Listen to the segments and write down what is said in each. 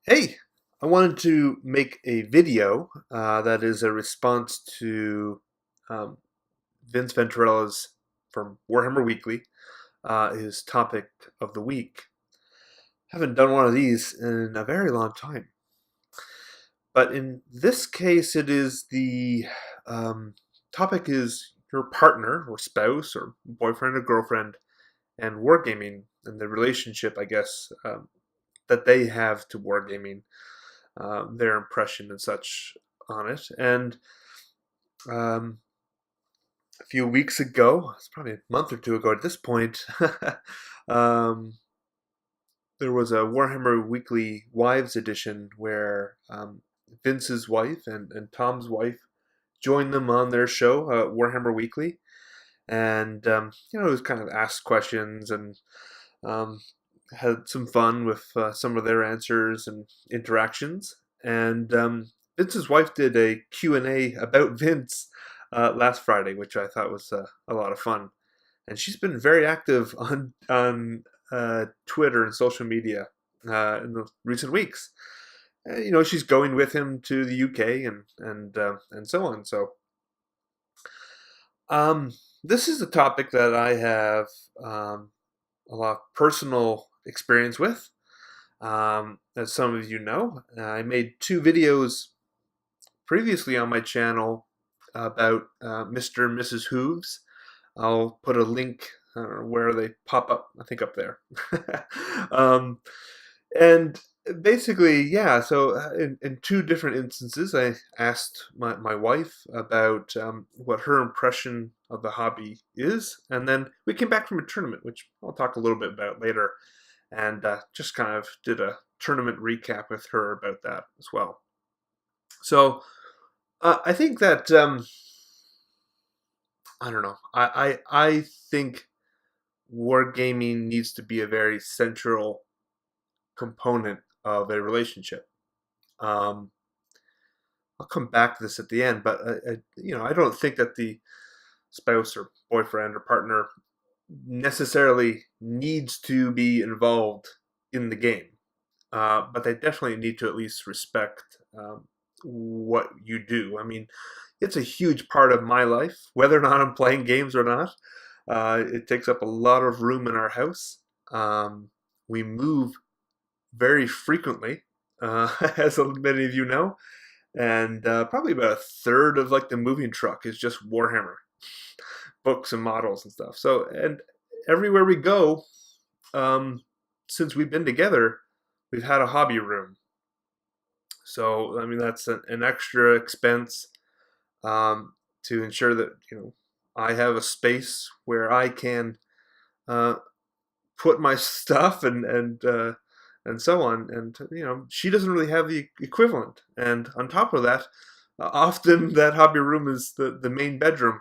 Hey, I wanted to make a video that is a response to um, Vince Ventura's from Warhammer Weekly, his topic of the week. Haven't done one of these in a very long time, but in this case, it is the um, topic is your partner or spouse or boyfriend or girlfriend and wargaming and the relationship, I guess, that they have to wargaming, their impression and such on it. And um, a few weeks ago, it's probably a month or two ago at this point, um, there was a Warhammer Weekly Wives edition where Vince's wife and Tom's wife joined them on their show, Warhammer Weekly. And, it was kind of asked questions and um, had some fun with some of their answers and interactions. And Vince's wife did a Q&A about Vince last Friday, which I thought was a lot of fun. And she's been very active on Twitter and social media in the recent weeks. She's going with him to the UK and so on. So um, this is a topic that I have um, a lot of personal experience with. As some of you know, I made two videos previously on my channel about Mr. and Mrs. Hooves. I'll put a link where they pop up, I think up there. um, and basically, yeah, so in two different instances, I asked my wife about what her impression of the hobby is, and then we came back from a tournament, which I'll talk a little bit about later, and just kind of did a tournament recap with her about that as well. So I think that I don't know. I think wargaming needs to be a very central component of a relationship. Um, I'll come back to this at the end, but I don't think that the spouse or boyfriend or partner necessarily needs to be involved in the game. But they definitely need to at least respect what you do. I mean, it's a huge part of my life, whether or not I'm playing games or not. It takes up a lot of room in our house. We move very frequently, as many of you know, and probably about a third of like the moving truck is just Warhammer books and models and stuff. So, and everywhere we go, um, since we've been together, we've had a hobby room. So, I mean, that's an extra expense to ensure that I have a space where I can uh, put my stuff and so on. And she doesn't really have the equivalent. And on top of that, often that hobby room is the main bedroom.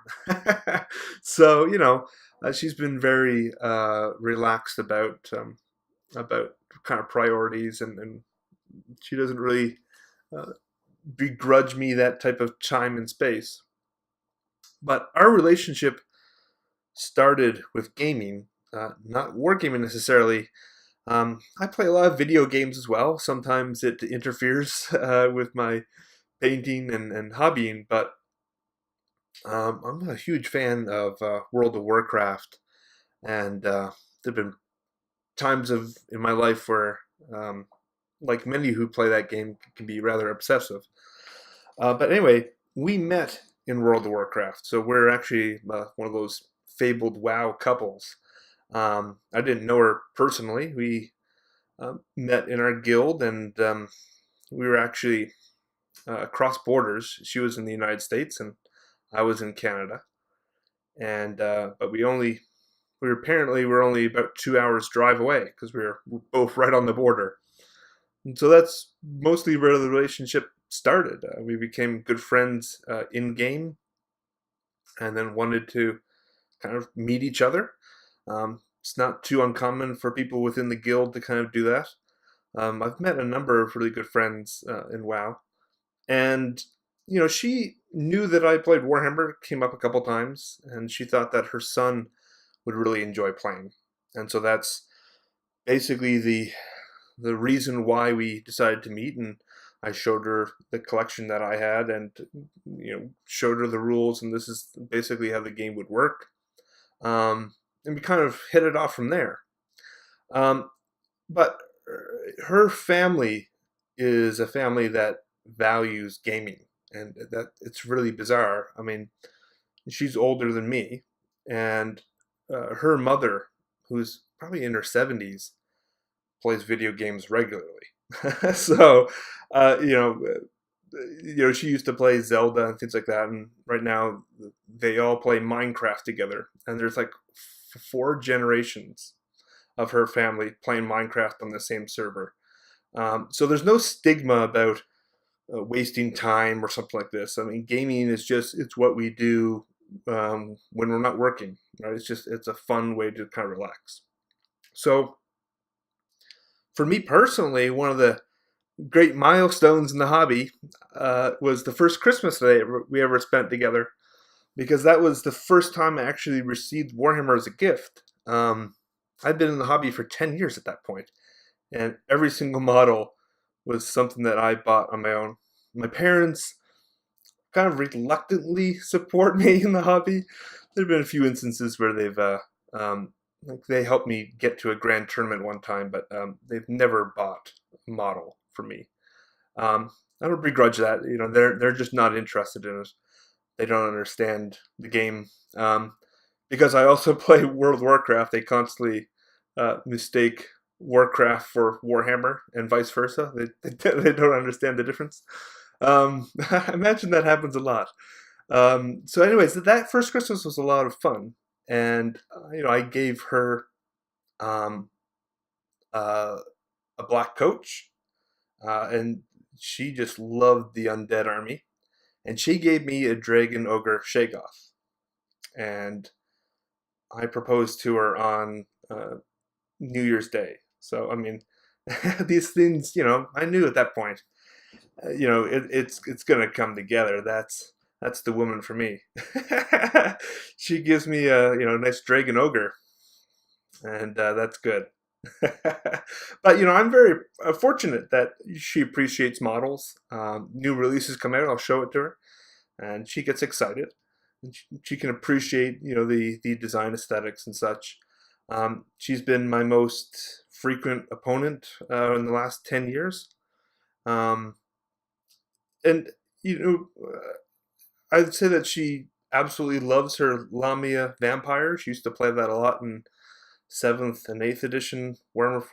So she's been very relaxed about kind of priorities, and she doesn't really uh, begrudge me that type of time and space. But our relationship started with gaming, not wargaming necessarily. I play a lot of video games as well. Sometimes it interferes with my painting and hobbying, but I'm a huge fan of World of Warcraft, and there've been times of in my life where, like many who play that game, can be rather obsessive. But anyway, we met in World of Warcraft, so we're actually one of those fabled WoW couples. I didn't know her personally. We met in our guild, and we were actually across borders. She was in the United States, and I was in Canada. And but we're only about 2 hours drive away because we were both right on the border. And so that's mostly where the relationship started. We became good friends in game, and then wanted to kind of meet each other. It's not too uncommon for people within the guild to kind of do that. I've met a number of really good friends in WoW, and she knew that I played Warhammer. Came up a couple times, and she thought that her son would really enjoy playing, and so that's basically the reason why we decided to meet, and I showed her the collection that I had, and showed her the rules, and this is basically how the game would work. And we kind of hit it off from there. But her family is a family that values gaming, and that it's really bizarre. I mean, she's older than me, and her mother, who's probably in her 70s, plays video games regularly. So, uh, you know, she used to play Zelda and things like that, and right now they all play Minecraft together. And there's like 4 generations of her family playing Minecraft on the same server. So there's no stigma about wasting time or something like this. I mean, gaming is it's what we do when we're not working, right? It's a fun way to kind of relax. So for me personally, one of the great milestones in the hobby was the first Christmas that we ever spent together, because that was the first time I actually received Warhammer as a gift. I'd been in the hobby for 10 years at that point, and every single model was something that I bought on my own. My parents kind of reluctantly support me in the hobby. There have been a few instances where they helped me get to a grand tournament one time, but they've never bought a model for me. I don't begrudge that. They're just not interested in it. They don't understand the game. Because I also play World of Warcraft, they constantly mistake Warcraft for Warhammer and vice versa. They don't understand the difference. I imagine that happens a lot. So anyways, that first Christmas was a lot of fun. And, I gave her a black coach, and she just loved the undead army. And she gave me a dragon ogre Shagoth. And I proposed to her on New Year's Day. So, I mean, these things, I knew at that point, it's going to come together. That's the woman for me. She gives me a nice dragon ogre, and that's good. But I'm very fortunate that she appreciates models. New releases come out, I'll show it to her, and she gets excited. And she can appreciate the design aesthetics and such. She's been my most frequent opponent in the last 10 years. And I'd say that she absolutely loves her Lamia vampire. She used to play that a lot in 7th and 8th edition Warhammer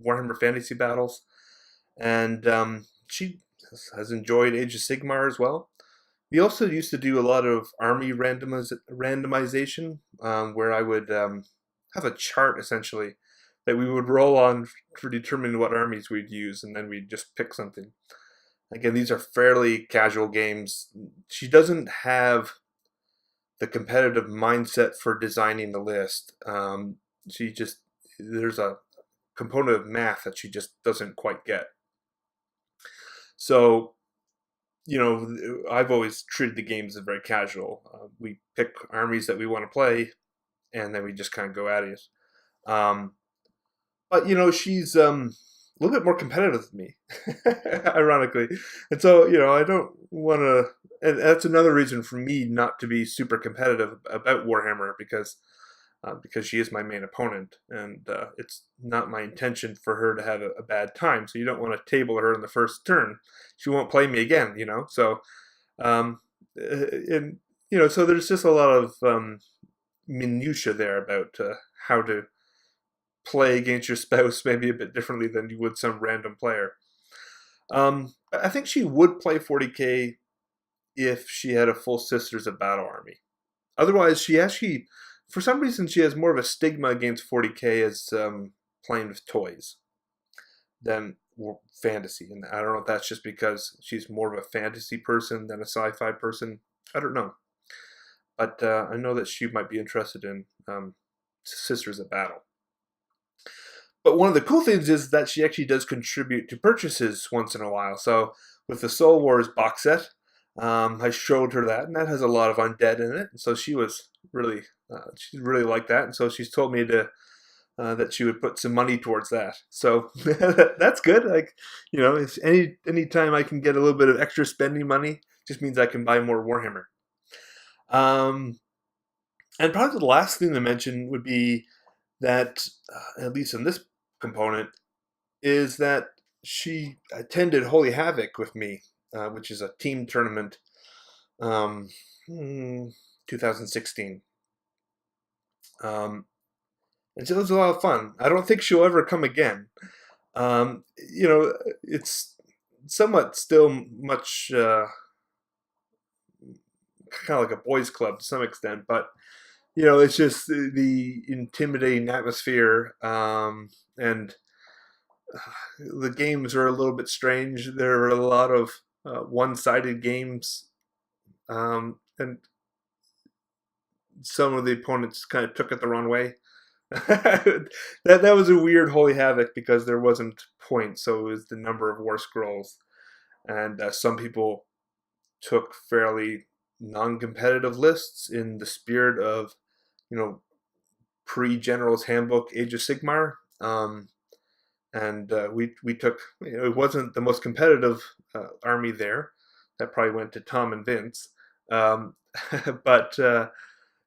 Warhammer Fantasy Battles, and she has enjoyed Age of Sigmar as well. We also used to do a lot of army randomization, where I would have a chart essentially that we would roll on for determining what armies we'd use, and then we'd just pick something. Again, these are fairly casual games. She doesn't have the competitive mindset for designing the list. There's a component of math that she just doesn't quite get. So, I've always treated the games as very casual. We pick armies that we want to play, and then we just kind of go at it. But, she's a little bit more competitive than me, ironically. And so, I don't want to, and that's another reason for me not to be super competitive about Warhammer, because she is my main opponent, and it's not my intention for her to have a bad time. So you don't want to table her in the first turn. She won't play me again, So, and so there's just a lot of minutia there about how to play against your spouse, maybe a bit differently than you would some random player. I think she would play 40k if she had a full Sisters of Battle army. Otherwise, she actually, for some reason, she has more of a stigma against 40k as playing with toys than fantasy. And I don't know if that's just because she's more of a fantasy person than a sci-fi person. I don't know. But I know that she might be interested in Sisters of Battle. But one of the cool things is that she actually does contribute to purchases once in a while. So with the Soul Wars box set, I showed her that, and that has a lot of undead in it. And so she was really, she really liked that. And so she's told me to that she would put some money towards that. So that's good. Like, if any time I can get a little bit of extra spending money, just means I can buy more Warhammer. Um, and probably the last thing to mention would be that, at least in this component, is that she attended Holy Havoc with me, which is a team tournament, um, 2016. Um, and so it was a lot of fun. I don't think she'll ever come again. It's somewhat still much kind of like a boys' club to some extent, but it's just the intimidating atmosphere, and the games are a little bit strange. There are a lot of one-sided games, and some of the opponents kind of took it the wrong way. That was a weird Holy Havoc because there wasn't points, so it was the number of war scrolls, and some people took fairly non-competitive lists in the spirit of, pre-General's Handbook, Age of Sigmar. And we took, it wasn't the most competitive army there. That probably went to Tom and Vince. Um, but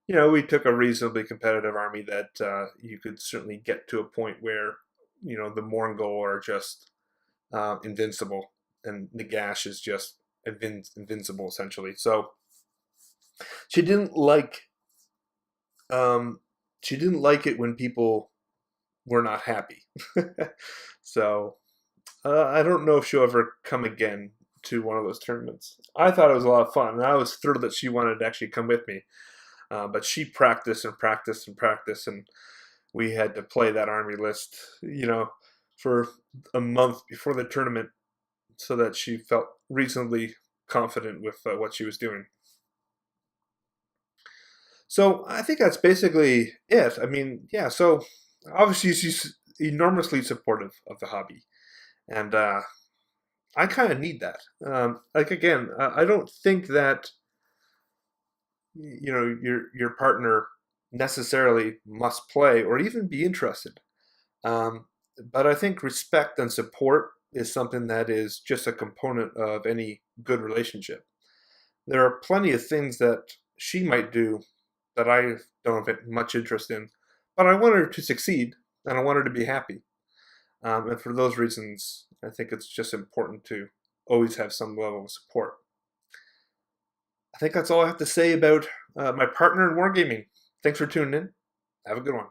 we took a reasonably competitive army that you could certainly get to a point where the Mongol are just invincible, and Nagash is just invincible essentially. So she didn't like um, she didn't like it when people were not happy. So I don't know if she'll ever come again to one of those tournaments. I thought it was a lot of fun, and I was thrilled that she wanted to actually come with me. But she practiced and practiced and practiced, and we had to play that army list, for a month before the tournament, so that she felt reasonably confident with what she was doing. So I think that's basically it. I mean, yeah. So obviously she's enormously supportive of the hobby, and I kind of need that. Like, again, I don't think that your partner necessarily must play or even be interested. Um, but I think respect and support is something that is just a component of any good relationship. There are plenty of things that she might do that I don't have much interest in, but I want her to succeed and I want her to be happy. And for those reasons, I think it's just important to always have some level of support. I think that's all I have to say about my partner in wargaming. Thanks for tuning in. Have a good one.